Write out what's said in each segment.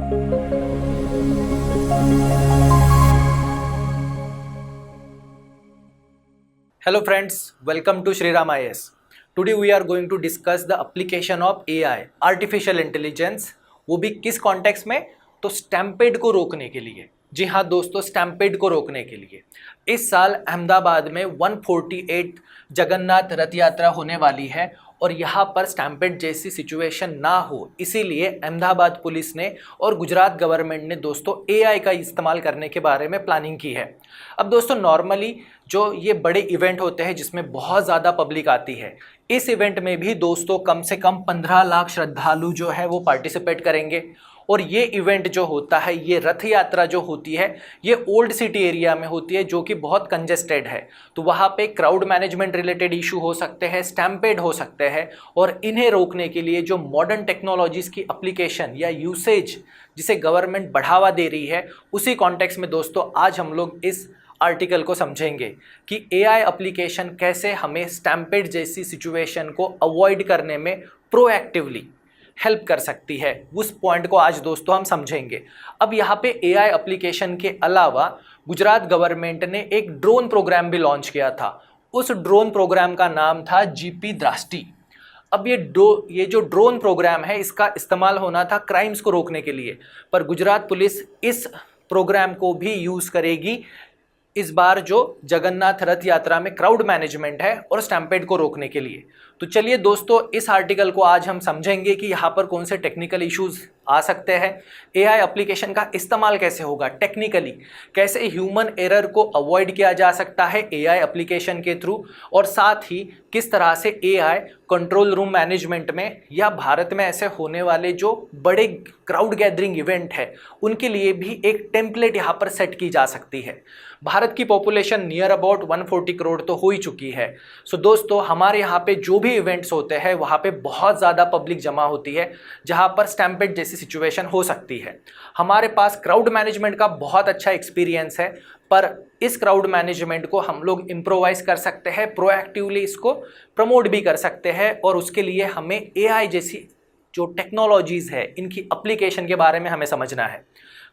Hello friends, welcome to Shriram IAS. Today we are going to discuss the application of AI, Artificial Intelligence, वो भी किस context में, तो stampede को रोकने के लिए। जी हाँ दोस्तों, स्टैम्पेड को रोकने के लिए इस साल अहमदाबाद में 148 जगन्नाथ रथ यात्रा होने वाली है और यहाँ पर स्टैम्पेड जैसी सिचुएशन ना हो, इसीलिए अहमदाबाद पुलिस ने और गुजरात गवर्नमेंट ने दोस्तों AI का इस्तेमाल करने के बारे में प्लानिंग की है। अब दोस्तों नॉर्मली जो ये बड़े इवेंट होते हैं जिसमें बहुत ज़्यादा पब्लिक आती है, इस इवेंट में भी दोस्तों कम से कम 15 लाख श्रद्धालु जो है वो पार्टिसिपेट करेंगे। और ये इवेंट जो होता है, ये रथ यात्रा जो होती है, ये ओल्ड सिटी एरिया में होती है जो कि बहुत कंजेस्टेड है, तो वहाँ पे क्राउड मैनेजमेंट रिलेटेड इशू हो सकते हैं, स्टैम्पेड हो सकते हैं। और इन्हें रोकने के लिए जो मॉडर्न टेक्नोलॉजीज़ की एप्लीकेशन या यूसेज जिसे गवर्नमेंट बढ़ावा दे रही है, उसी कॉन्टेक्स्ट में दोस्तों आज हम लोग इस आर्टिकल को समझेंगे कि AI एप्लीकेशन कैसे हमें स्टैम्पेड जैसी सिचुएशन को अवॉइड करने में प्रोएक्टिवली हेल्प कर सकती है। उस पॉइंट को आज दोस्तों हम समझेंगे। अब यहाँ पे AI एप्लीकेशन के अलावा गुजरात गवर्नमेंट ने एक ड्रोन प्रोग्राम भी लॉन्च किया था। उस ड्रोन प्रोग्राम का नाम था GP दृष्टि। अब ये जो ड्रोन प्रोग्राम है, इसका इस्तेमाल होना था क्राइम्स को रोकने के लिए, पर गुजरात पुलिस इस प्रोग्राम को भी यूज़ करेगी इस बार जो जगन्नाथ रथ यात्रा में क्राउड मैनेजमेंट है और स्टैम्पेड को रोकने के लिए। तो चलिए दोस्तों, इस आर्टिकल को आज हम समझेंगे कि यहाँ पर कौन से टेक्निकल इश्यूज आ सकते हैं, AI एप्लीकेशन का इस्तेमाल कैसे होगा टेक्निकली, कैसे ह्यूमन एरर को अवॉइड किया जा सकता है AI एप्लीकेशन के थ्रू, और साथ ही किस तरह से AI कंट्रोल रूम मैनेजमेंट में या भारत में ऐसे होने वाले जो बड़े क्राउड गैदरिंग इवेंट है उनके लिए भी एक टेम्पलेट यहाँ पर सेट की जा सकती है। भारत की पॉपुलेशन नियर अबाउट 140 करोड़ तो हो ही चुकी है। सो दोस्तों, हमारे यहाँ पे जो भी इवेंट्स होते हैं वहाँ पे बहुत ज़्यादा पब्लिक जमा होती है जहाँ पर स्टैम्पेड जैसी सिचुएशन हो सकती है। हमारे पास क्राउड मैनेजमेंट का बहुत अच्छा एक्सपीरियंस है, पर इस क्राउड मैनेजमेंट को हम लोग इम्प्रोवाइज कर सकते हैं, प्रोएक्टिवली इसको प्रमोट भी कर सकते हैं, और उसके लिए हमें AI जैसी जो टेक्नोलॉजीज़ है इनकी एप्लीकेशन के बारे में हमें समझना है।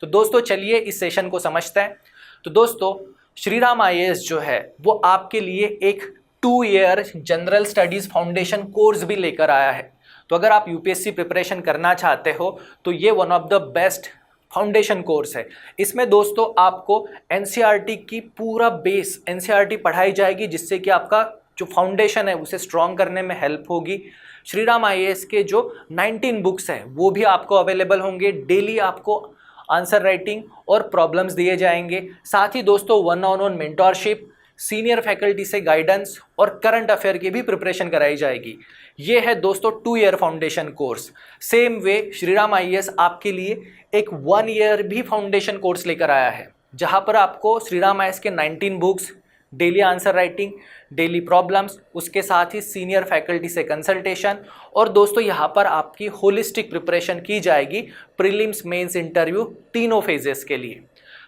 तो दोस्तों चलिए इस सेशन को समझते हैं। तो दोस्तों, श्रीराम IAS जो है वो आपके लिए एक 2 year general studies foundation course भी लेकर आया है। तो अगर आप UPSC प्रिपरेशन करना चाहते हो तो ये one of the best foundation course है। इसमें दोस्तों आपको NCERT की पूरा बेस NCERT पढ़ाई जाएगी, जिससे कि आपका जो फाउंडेशन है उसे स्ट्रॉन्ग करने में हेल्प होगी। श्रीराम IAS के जो 19 बुक्स हैं वो भी आपको अवेलेबल होंगे। डेली आपको आंसर राइटिंग और प्रॉब्लम्स दिए जाएंगे। साथ ही दोस्तों वन-ऑन-वन मेंटोरशिप, सीनियर फैकल्टी से गाइडेंस और करंट अफेयर की भी प्रिपरेशन कराई जाएगी। ये है दोस्तों 2 year foundation course. Same way Shriram IAS आपके लिए एक 1 ईयर भी फाउंडेशन कोर्स लेकर आया है, जहाँ पर आपको श्रीराम IAS के 19 books, daily answer writing, daily problems, उसके साथ ही सीनियर फैकल्टी से कंसल्टेशन, और दोस्तों यहाँ पर आपकी होलिस्टिक प्रिपरेशन की जाएगी प्रीलिम्स, मेंस, इंटरव्यू तीनों फेजेस के लिए।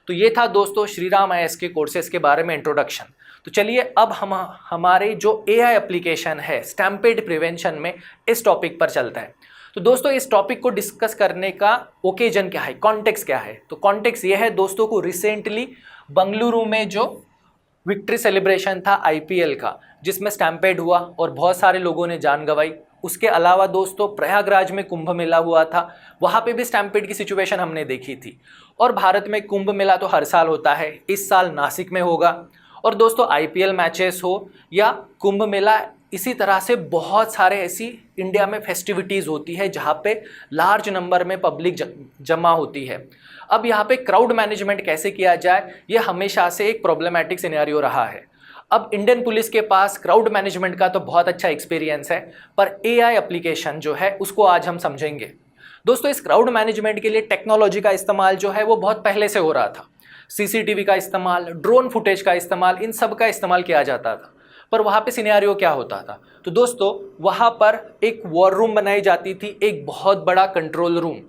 तो ये था दोस्तों श्रीराम IAS के कोर्सेज के बारे में इंट्रोडक्शन। तो चलिए अब हम हमारे जो AI एप्लीकेशन है स्टैम्पेड प्रिवेंशन में इस टॉपिक पर चलता है। तो दोस्तों इस टॉपिक को डिस्कस करने का ओकेजन क्या है, कॉन्टेक्स्ट क्या है, तो कॉन्टेक्स्ट ये है दोस्तों को रिसेंटली बंगलुरु में जो विक्ट्री सेलिब्रेशन था IPL का, जिसमें स्टैम्पेड हुआ और बहुत सारे लोगों ने जान गंवाई। उसके अलावा दोस्तों प्रयागराज में कुंभ मेला हुआ था, वहाँ पे भी स्टैम्पेड की सिचुएशन हमने देखी थी। और भारत में कुंभ मेला तो हर साल होता है, इस साल नासिक में होगा। और दोस्तों IPL मैचेस हो या कुंभ मेला, इसी तरह से बहुत सारे ऐसी इंडिया में फेस्टिविटीज़ होती है जहाँ पे लार्ज नंबर में पब्लिक जमा होती है। अब यहाँ पे क्राउड मैनेजमेंट कैसे किया जाए, ये हमेशा से एक प्रॉब्लमैटिक सिनेरियो रहा है। अब इंडियन पुलिस के पास क्राउड मैनेजमेंट का तो बहुत अच्छा एक्सपीरियंस है, पर AI एप्लीकेशन जो है उसको आज हम समझेंगे। दोस्तों इस क्राउड मैनेजमेंट के लिए टेक्नोलॉजी का इस्तेमाल जो है वो बहुत पहले से हो रहा था। CCTV का इस्तेमाल, ड्रोन फुटेज का इस्तेमाल, इन सब का इस्तेमाल किया जाता था। पर वहाँ पे सिनेरियो क्या होता था, तो दोस्तों वहाँ पर एक वॉर रूम बनाई जाती थी, एक बहुत बड़ा कंट्रोल रूम,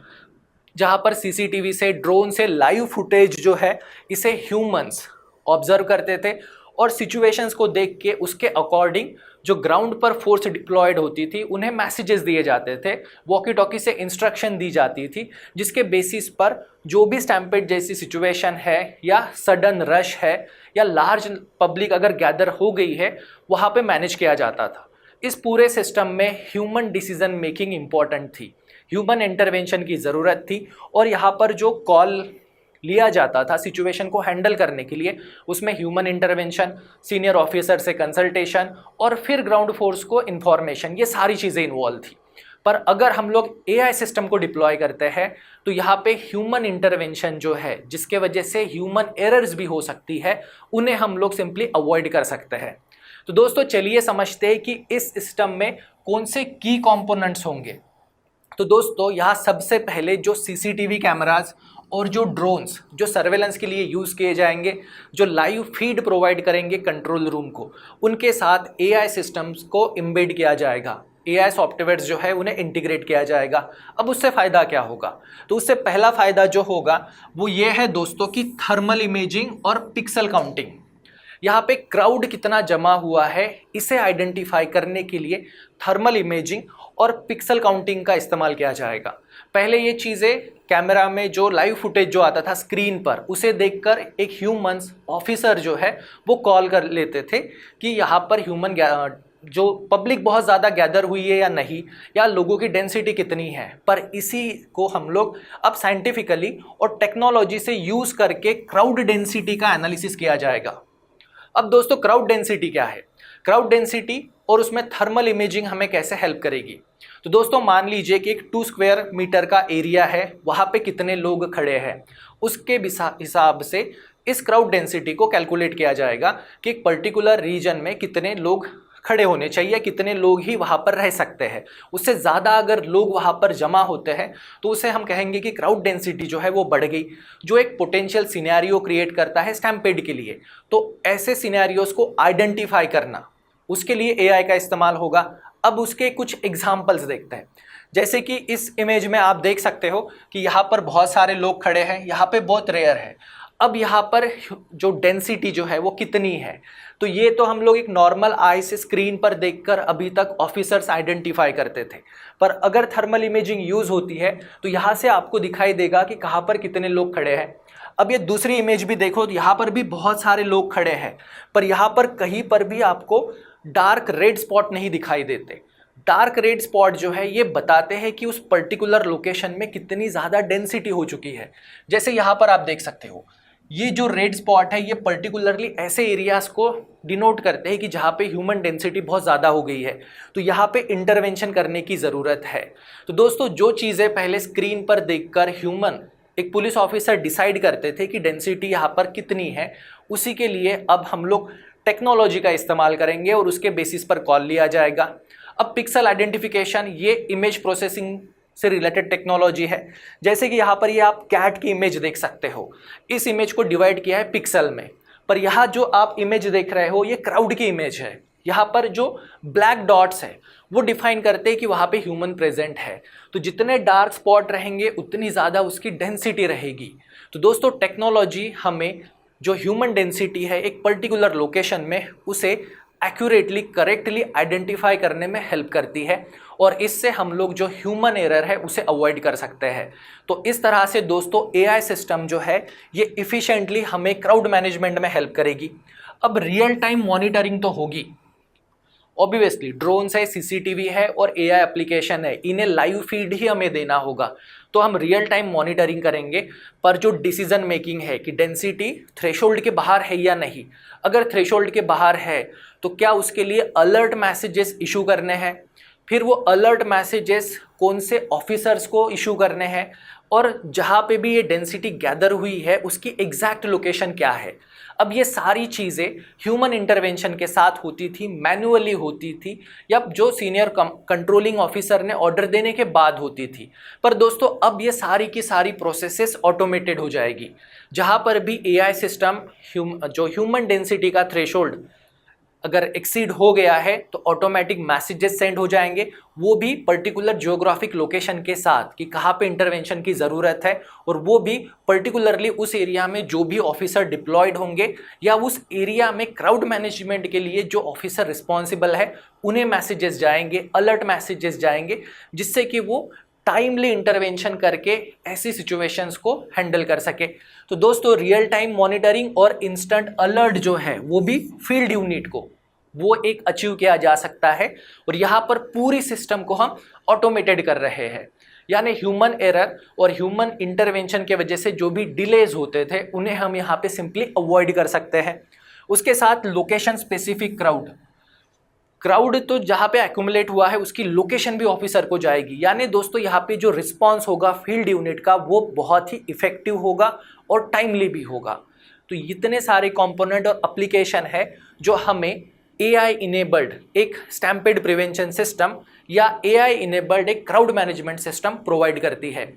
जहाँ पर CCTV से, ड्रोन से लाइव फुटेज जो है इसे ह्यूमंस ऑब्जर्व करते थे और सिचुएशंस को देख के उसके अकॉर्डिंग जो ग्राउंड पर फोर्स डिप्लॉयड होती थी उन्हें मैसेजेस दिए जाते थे, वॉकी टॉकी से इंस्ट्रक्शन दी जाती थी, जिसके बेसिस पर जो भी स्टैम्पेड जैसी सिचुएशन है या सडन रश है या लार्ज पब्लिक अगर गैदर हो गई है वहाँ पे मैनेज किया जाता था। इस पूरे सिस्टम में ह्यूमन डिसीजन मेकिंग इम्पॉर्टेंट थी, ह्यूमन इंटरवेंशन की ज़रूरत थी। और यहाँ पर जो कॉल लिया जाता था सिचुएशन को हैंडल करने के लिए, उसमें ह्यूमन इंटरवेंशन, सीनियर ऑफिसर से कंसल्टेशन और फिर ग्राउंड फोर्स को इन्फॉर्मेशन, ये सारी चीज़ें इन्वॉल्व थी। पर अगर हम लोग एआई सिस्टम को डिप्लॉय करते हैं तो यहाँ पे ह्यूमन इंटरवेंशन जो है, जिसके वजह से ह्यूमन एरर्स भी हो सकती है, उन्हें हम लोग सिंपली अवॉइड कर सकते हैं। तो दोस्तों चलिए समझते हैं कि इस सिस्टम में कौन से की कंपोनेंट्स होंगे। तो दोस्तों यहाँ सबसे पहले जो सीसीटीवी कैमरास और जो ड्रोन्स जो सर्वेलेंस के लिए यूज़ किए जाएंगे, जो लाइव फीड प्रोवाइड करेंगे कंट्रोल रूम को, उनके साथ एआई सिस्टम्स को एम्बेड किया जाएगा, एआई सॉफ्टवेयर्स जो है उन्हें इंटीग्रेट किया जाएगा। अब उससे फ़ायदा क्या होगा? तो उससे पहला फ़ायदा जो होगा वो ये है दोस्तों कि थर्मल इमेजिंग और पिक्सल काउंटिंग। यहाँ पे क्राउड कितना जमा हुआ है इसे आइडेंटिफाई करने के लिए थर्मल इमेजिंग और पिक्सल काउंटिंग का इस्तेमाल किया जाएगा। पहले ये चीज़ें कैमरा में जो लाइव फुटेज जो आता था स्क्रीन पर, उसे देखकर एक ह्यूमंस ऑफिसर जो है वो कॉल कर लेते थे कि यहाँ पर ह्यूमन जो पब्लिक बहुत ज़्यादा गैदर हुई है या नहीं, या लोगों की डेंसिटी कितनी है। पर इसी को हम लोग अब साइंटिफिकली और टेक्नोलॉजी से यूज़ करके क्राउड डेंसिटी का एनालिसिस किया जाएगा। अब दोस्तों क्राउड डेंसिटी क्या है? क्राउड डेंसिटी और उसमें थर्मल इमेजिंग हमें कैसे हेल्प करेगी? तो दोस्तों मान लीजिए कि एक 2 स्क्वायर मीटर का एरिया है, वहाँ पे कितने लोग खड़े हैं, उसके हिसाब से इस क्राउड डेंसिटी को कैलकुलेट किया जाएगा कि एक पर्टिकुलर रीजन में कितने लोग खड़े होने चाहिए, कितने लोग ही वहाँ पर रह सकते हैं। उससे ज़्यादा अगर लोग वहाँ पर जमा होते हैं तो उसे हम कहेंगे कि क्राउड डेंसिटी जो है वो बढ़ गई, जो एक पोटेंशियल सिनेरियो क्रिएट करता है स्टैम्पेड के लिए। तो ऐसे सिनेरियोस को आइडेंटिफाई करना, उसके लिए एआई का इस्तेमाल होगा। अब उसके कुछ एग्जाम्पल्स देखते हैं। जैसे कि इस इमेज में आप देख सकते हो कि यहाँ पर बहुत सारे लोग खड़े हैं, यहाँ पे बहुत रेयर है। अब यहाँ पर जो डेंसिटी जो है वो कितनी है, तो ये तो हम लोग एक नॉर्मल आई से स्क्रीन पर देखकर अभी तक ऑफिसर्स आइडेंटिफाई करते थे। पर अगर थर्मल इमेजिंग यूज़ होती है तो यहाँ से आपको दिखाई देगा कि कहाँ पर कितने लोग खड़े हैं। अब ये दूसरी इमेज भी देखो तो यहाँ पर भी बहुत सारे लोग खड़े हैं, पर यहाँ पर कहीं पर भी आपको डार्क रेड स्पॉट नहीं दिखाई देते। डार्क रेड स्पॉट जो है ये बताते हैं कि उस पर्टिकुलर लोकेशन में कितनी ज़्यादा डेंसिटी हो चुकी है। जैसे यहाँ पर आप देख सकते हो, ये जो रेड स्पॉट है ये पर्टिकुलरली ऐसे एरियाज़ को डिनोट करते हैं कि जहाँ पे ह्यूमन डेंसिटी बहुत ज़्यादा हो गई है, तो यहाँ पे इंटरवेंशन करने की ज़रूरत है। तो दोस्तों जो चीज़ें पहले स्क्रीन पर देखकर ह्यूमन एक पुलिस ऑफिसर डिसाइड करते थे कि डेंसिटी यहाँ पर कितनी है, उसी के लिए अब हम लोग टेक्नोलॉजी का इस्तेमाल करेंगे और उसके बेसिस पर कॉल लिया जाएगा। अब पिक्सल आइडेंटिफिकेशन ये इमेज प्रोसेसिंग से रिलेटेड टेक्नोलॉजी है। जैसे कि यहाँ पर ये आप कैट की इमेज देख सकते हो, इस इमेज को डिवाइड किया है पिक्सल में, पर यहाँ जो आप इमेज देख रहे हो ये क्राउड की इमेज है। यहाँ पर जो ब्लैक डॉट्स है वो डिफाइन करते हैं कि वहाँ पे ह्यूमन प्रेजेंट है। तो जितने डार्क स्पॉट रहेंगे उतनी ज़्यादा उसकी डेंसिटी रहेगी। तो दोस्तों टेक्नोलॉजी हमें जो ह्यूमन डेंसिटी है एक पर्टिकुलर लोकेशन में उसे एक्यूरेटली करेक्टली आइडेंटिफाई करने में हेल्प करती है, और इससे हम लोग जो ह्यूमन एरर है उसे अवॉइड कर सकते हैं। तो इस तरह से दोस्तों एआई सिस्टम जो है ये इफ़िशिएंटली हमें क्राउड मैनेजमेंट में हेल्प करेगी। अब रियल टाइम मॉनिटरिंग तो होगी, ऑब्वियसली ड्रोन्स है, सीसीटीवी है और एआई एप्लीकेशन है, इन्हें लाइव फीड ही हमें देना होगा। तो हम रियल टाइम मॉनिटरिंग करेंगे, पर जो डिसीजन मेकिंग है कि डेंसिटी थ्रेशोल्ड के बाहर है या नहीं, अगर थ्रेशोल्ड के बाहर है तो क्या उसके लिए अलर्ट मैसेजेस इशू करने हैं, फिर वो अलर्ट मैसेजेस कौन से ऑफिसर्स को इशू करने हैं, और जहाँ पे भी ये डेंसिटी गैदर हुई है उसकी एग्जैक्ट लोकेशन क्या है। अब ये सारी चीज़ें ह्यूमन इंटरवेंशन के साथ होती थी, मैन्युअली होती थी, या जो सीनियर कंट्रोलिंग ऑफिसर ने ऑर्डर देने के बाद होती थी। पर दोस्तों अब ये सारी की सारी प्रोसेसेस ऑटोमेटेड हो जाएगी, जहाँ पर भी एआई सिस्टम जो ह्यूमन डेंसिटी का थ्रेशोल्ड अगर एक्सीड हो गया है तो ऑटोमेटिक मैसेजेस सेंड हो जाएंगे, वो भी पर्टिकुलर जियोग्राफिक लोकेशन के साथ कि कहाँ पे इंटरवेंशन की ज़रूरत है, और वो भी पर्टिकुलरली उस एरिया में जो भी ऑफिसर डिप्लॉयड होंगे या उस एरिया में क्राउड मैनेजमेंट के लिए जो ऑफिसर रिस्पॉन्सिबल है उन्हें मैसेजेस जाएंगे, अलर्ट मैसेजेस जाएंगे, जिससे कि वो टाइमली इंटरवेंशन करके ऐसी सिचुएशंस को हैंडल कर सके। तो दोस्तों रियल टाइम मॉनिटरिंग और इंस्टेंट अलर्ट जो है वो भी फील्ड यूनिट को वो एक अचीव किया जा सकता है, और यहाँ पर पूरी सिस्टम को हम ऑटोमेटेड कर रहे हैं। यानी ह्यूमन एरर और ह्यूमन इंटरवेंशन के वजह से जो भी डिलेज होते थे उन्हें हम यहाँ पे सिंपली अवॉइड कर सकते हैं। उसके साथ लोकेशन स्पेसिफिक क्राउड तो जहाँ पे एक्यूमुलेट हुआ है उसकी लोकेशन भी ऑफिसर को जाएगी। यानी दोस्तों यहाँ पे जो रिस्पांस होगा फील्ड यूनिट का वो बहुत ही इफेक्टिव होगा और टाइमली भी होगा। तो इतने सारे कंपोनेंट और एप्लीकेशन है जो हमें AI इनेबल्ड एक स्टैम्पेड प्रिवेंशन सिस्टम या AI इनेबल्ड एक क्राउड मैनेजमेंट सिस्टम प्रोवाइड करती है।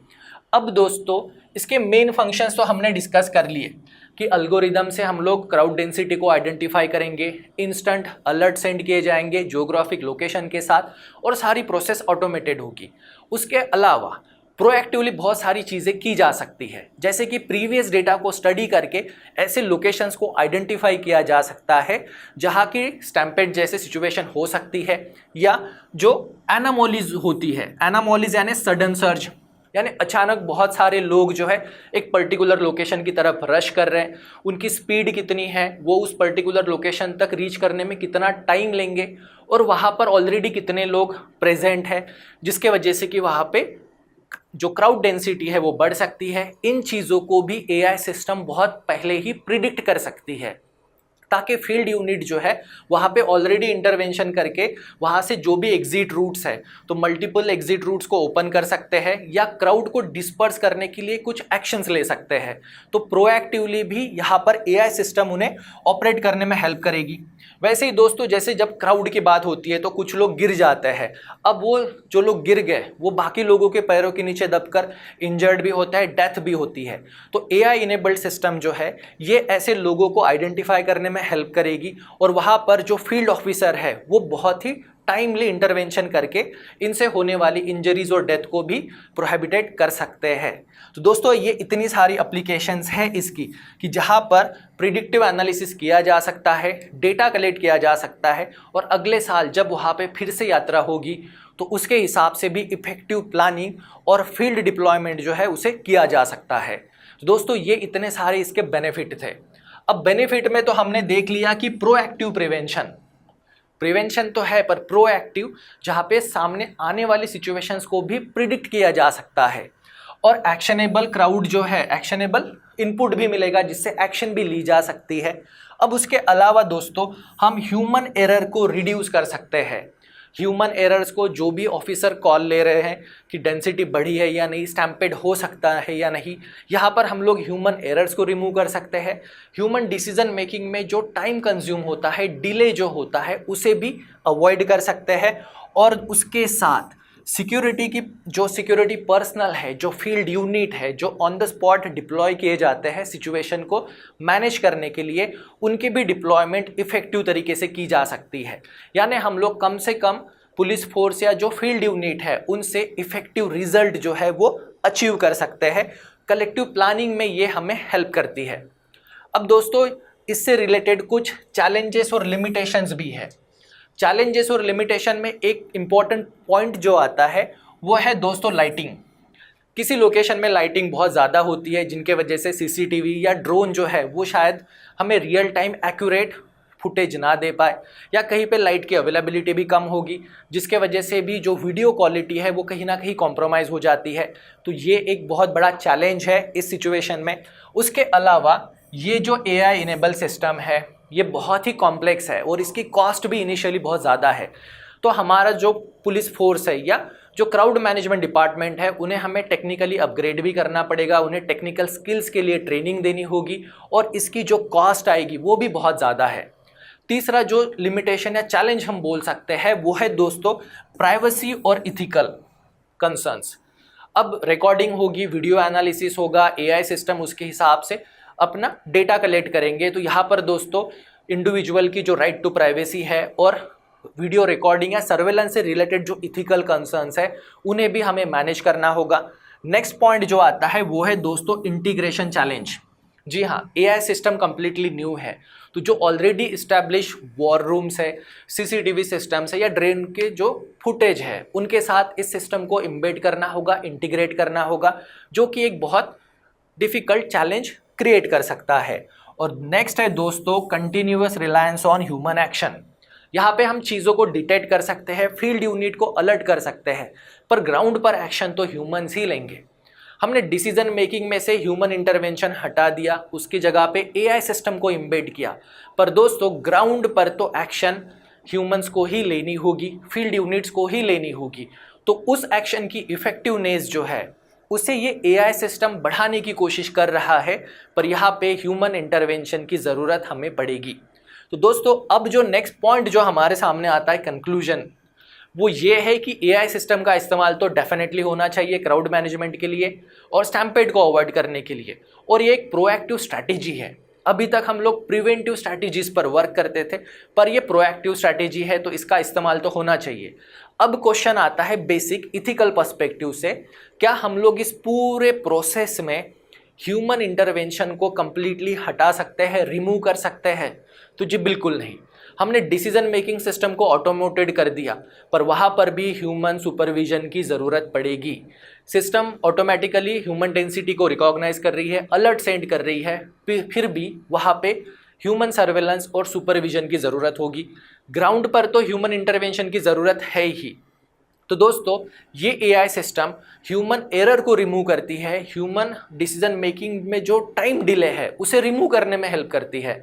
अब दोस्तों इसके मेन फंक्शंस तो हमने डिस्कस कर लिए कि अल्गोरिदम से हम लोग क्राउड डेंसिटी को आइडेंटिफाई करेंगे, इंस्टेंट अलर्ट सेंड किए जाएंगे जियोग्राफिक लोकेशन के साथ, और सारी प्रोसेस ऑटोमेटेड होगी। उसके अलावा प्रोएक्टिवली बहुत सारी चीज़ें की जा सकती है, जैसे कि प्रीवियस डेटा को स्टडी करके ऐसे लोकेशंस को आइडेंटिफाई किया जा सकता है जहाँ की स्टैम्पेड जैसे सिचुएशन हो सकती है, या जो एनामोलीज होती है, एनामोलीज यानी सडन सर्ज, यानी अचानक बहुत सारे लोग जो है एक पर्टिकुलर लोकेशन की तरफ रश कर रहे हैं, उनकी स्पीड कितनी है, वो उस पर्टिकुलर लोकेशन तक रीच करने में कितना टाइम लेंगे, और वहाँ पर ऑलरेडी कितने लोग प्रेजेंट हैं, जिसके वजह से कि वहाँ पे जो क्राउड डेंसिटी है वो बढ़ सकती है। इन चीज़ों को भी AI सिस्टम बहुत पहले ही प्रिडिक्ट कर सकती है, ताकि फील्ड यूनिट जो है वहाँ पे ऑलरेडी इंटरवेंशन करके वहाँ से जो भी एग्जिट रूट्स है तो मल्टीपल एग्जिट रूट्स को ओपन कर सकते हैं, या क्राउड को डिस्पर्स करने के लिए कुछ एक्शंस ले सकते हैं। तो प्रोएक्टिवली भी यहाँ पर AI सिस्टम उन्हें ऑपरेट करने में हेल्प करेगी। वैसे ही दोस्तों जैसे जब क्राउड की बात होती है तो कुछ लोग गिर जाते हैं, अब वो जो लोग गिर गए वो बाकी लोगों के पैरों के नीचे दबकर इंजर्ड भी होता है, डेथ भी होती है। तो AI इनेबल्ड सिस्टम जो है ये ऐसे लोगों को आइडेंटिफाई करने में हेल्प करेगी, और वहाँ पर जो फील्ड ऑफिसर है वो बहुत ही टाइमली इंटरवेंशन करके इनसे होने वाली इंजरीज और डेथ को भी प्रोहिबिटेड कर सकते हैं। तो दोस्तों ये इतनी सारी एप्लीकेशंस हैं इसकी कि जहाँ पर प्रिडिक्टिव एनालिसिस किया जा सकता है, डेटा कलेक्ट किया जा सकता है, और अगले साल जब वहाँ पे फिर से यात्रा होगी तो उसके हिसाब से भी इफेक्टिव प्लानिंग और फील्ड डिप्लॉयमेंट जो है उसे किया जा सकता है। तो दोस्तों ये इतने सारे इसके बेनिफिट थे। अब बेनिफिट में तो हमने देख लिया कि प्रोएक्टिव प्रिवेंशन तो है, पर प्रोएक्टिव जहाँ पे सामने आने वाली सिचुएशंस को भी प्रिडिक्ट किया जा सकता है, और एक्शनेबल क्राउड जो है एक्शनेबल इनपुट भी मिलेगा जिससे एक्शन भी ली जा सकती है। अब उसके अलावा दोस्तों हम ह्यूमन एरर को रिड्यूस कर सकते हैं। ह्यूमन एरर्स को जो भी ऑफिसर कॉल ले रहे हैं कि डेंसिटी बढ़ी है या नहीं, स्टैम्पेड हो सकता है या नहीं, यहाँ पर हम लोग ह्यूमन एरर्स को रिमूव कर सकते हैं। ह्यूमन डिसीजन मेकिंग में जो टाइम कंज्यूम होता है, डिले जो होता है, उसे भी अवॉइड कर सकते हैं। और उसके साथ सिक्योरिटी की जो सिक्योरिटी पर्सनल है, जो फील्ड यूनिट है, जो ऑन द स्पॉट डिप्लॉय किए जाते हैं सिचुएशन को मैनेज करने के लिए, उनकी भी डिप्लॉयमेंट इफेक्टिव तरीके से की जा सकती है। यानी हम लोग कम से कम पुलिस फोर्स या जो फील्ड यूनिट है उनसे इफेक्टिव रिजल्ट जो है वो अचीव कर सकते हैं। कलेक्टिव प्लानिंग में ये हमें हेल्प करती है। अब दोस्तों इससे रिलेटेड कुछ चैलेंजेस और लिमिटेशंस भी है। चैलेंजेस और लिमिटेशन में एक इम्पॉर्टेंट पॉइंट जो आता है वो है दोस्तों लाइटिंग। किसी लोकेशन में लाइटिंग बहुत ज़्यादा होती है जिनके वजह से CCTV या ड्रोन जो है वो शायद हमें रियल टाइम एक्यूरेट फुटेज ना दे पाए, या कहीं पे लाइट की अवेलेबिलिटी भी कम होगी जिसके वजह से भी जो वीडियो क्वालिटी है वो कहीं ना कहीं कॉम्प्रोमाइज़ हो जाती है। तो ये एक बहुत बड़ा चैलेंज है इस सिचुएशन में। उसके अलावा ये जो AI इनेबल सिस्टम है ये बहुत ही कॉम्प्लेक्स है और इसकी कॉस्ट भी इनिशियली बहुत ज़्यादा है। तो हमारा जो पुलिस फोर्स है या जो क्राउड मैनेजमेंट डिपार्टमेंट है उन्हें हमें टेक्निकली अपग्रेड भी करना पड़ेगा, उन्हें टेक्निकल स्किल्स के लिए ट्रेनिंग देनी होगी, और इसकी जो कॉस्ट आएगी वो भी बहुत ज़्यादा है। तीसरा जो लिमिटेशन या चैलेंज हम बोल सकते हैं वो है दोस्तों प्राइवेसी और इथिकल कंसर्न्स। अब रिकॉर्डिंग होगी, वीडियो एनालिसिस होगा, AI सिस्टम उसके हिसाब से अपना डेटा कलेक्ट करेंगे। तो यहाँ पर दोस्तों इंडिविजुअल की जो राइट टू प्राइवेसी है और वीडियो रिकॉर्डिंग या सर्वेलेंस से रिलेटेड जो इथिकल कंसर्न्स है उन्हें भी हमें मैनेज करना होगा। नेक्स्ट पॉइंट जो आता है वो है दोस्तों इंटीग्रेशन चैलेंज। जी हाँ, एआई सिस्टम कंप्लीटली न्यू है, तो जो ऑलरेडी इस्टेब्लिश वॉर रूम्स है, सीसीटीवी सिस्टम्स है या ड्रेन के जो फुटेज है उनके साथ इस सिस्टम को इम्बेड करना होगा, इंटीग्रेट करना होगा, जो कि एक बहुत डिफ़िकल्ट चैलेंज क्रिएट कर सकता है। और नेक्स्ट है दोस्तों continuous reliance on human action. यहाँ पे हम चीज़ों को डिटेक्ट कर सकते हैं, फील्ड यूनिट को अलर्ट कर सकते हैं, पर ग्राउंड पर एक्शन तो ह्यूमंस ही लेंगे। हमने डिसीजन मेकिंग में से ह्यूमन इंटरवेंशन हटा दिया, उसकी जगह पे एआई सिस्टम को इम्बेड किया, पर दोस्तों ग्राउंड पर तो एक्शन ह्यूमंस को ही लेनी होगी, फील्ड यूनिट्स को ही लेनी होगी। तो उस एक्शन की इफेक्टिवनेस जो है उसे ये एआई सिस्टम बढ़ाने की कोशिश कर रहा है, पर यहाँ पे ह्यूमन इंटरवेंशन की ज़रूरत हमें पड़ेगी। तो दोस्तों अब जो नेक्स्ट पॉइंट जो हमारे सामने आता है कंक्लूजन, वो ये है कि एआई सिस्टम का इस्तेमाल तो डेफिनेटली होना चाहिए क्राउड मैनेजमेंट के लिए और स्टैम्पेड को अवॉइड करने के लिए, और ये एक प्रोएक्टिव स्ट्रैटेजी है। अभी तक हम लोग प्रिवेंटिव स्ट्रैटेजीज पर वर्क करते थे, पर ये प्रोएक्टिव स्ट्रैटेजी है तो इसका इस्तेमाल तो होना चाहिए। अब क्वेश्चन आता है बेसिक इथिकल पर्सपेक्टिव से, क्या हम लोग इस पूरे प्रोसेस में ह्यूमन इंटरवेंशन को कंप्लीटली हटा सकते हैं, रिमूव कर सकते हैं? तो जी बिल्कुल नहीं। हमने डिसीजन मेकिंग सिस्टम को ऑटोमेटेड कर दिया, पर वहाँ पर भी ह्यूमन सुपरविजन की ज़रूरत पड़ेगी। सिस्टम ऑटोमेटिकली ह्यूमन डेंसिटी को रिकॉग्नाइज कर रही है, अलर्ट सेंड कर रही है, फिर भी वहाँ पे ह्यूमन सर्वेलेंस और सुपरविजन की ज़रूरत होगी। ग्राउंड पर तो ह्यूमन इंटरवेंशन की ज़रूरत है ही। तो दोस्तों ये एआई सिस्टम ह्यूमन एरर को रिमूव करती है, ह्यूमन डिसीजन मेकिंग में जो टाइम डिले है उसे रिमूव करने में हेल्प करती है,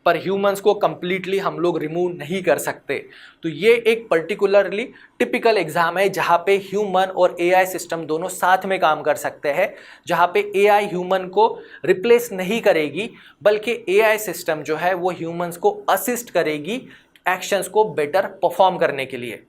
पर ह्यूमंस को कंप्लीटली हम लोग रिमूव नहीं कर सकते। तो ये एक पर्टिकुलरली टिपिकल एग्जाम है जहाँ पे ह्यूमन और एआई सिस्टम दोनों साथ में काम कर सकते हैं, जहाँ पे एआई ह्यूमन को रिप्लेस नहीं करेगी, बल्कि एआई सिस्टम जो है वो ह्यूमंस को असिस्ट करेगी एक्शंस को बेटर परफॉर्म करने के लिए।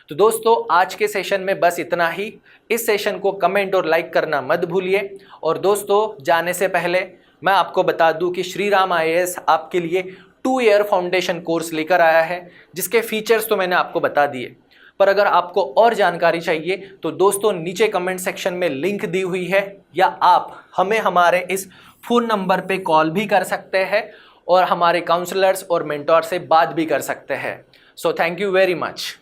तो दोस्तों आज के सेशन में बस इतना ही। इस सेशन को कमेंट और लाइक करना मत भूलिए। और दोस्तों जाने से पहले मैं आपको बता दूं कि श्रीराम आईएएस आपके लिए 2 ईयर फाउंडेशन कोर्स लेकर आया है, जिसके फीचर्स तो मैंने आपको बता दिए, पर अगर आपको और जानकारी चाहिए तो दोस्तों नीचे कमेंट सेक्शन में लिंक दी हुई है, या आप हमें हमारे इस फ़ोन नंबर पे कॉल भी कर सकते हैं और हमारे काउंसलर्स और मेंटोर से बात भी कर सकते हैं। So thank you very much.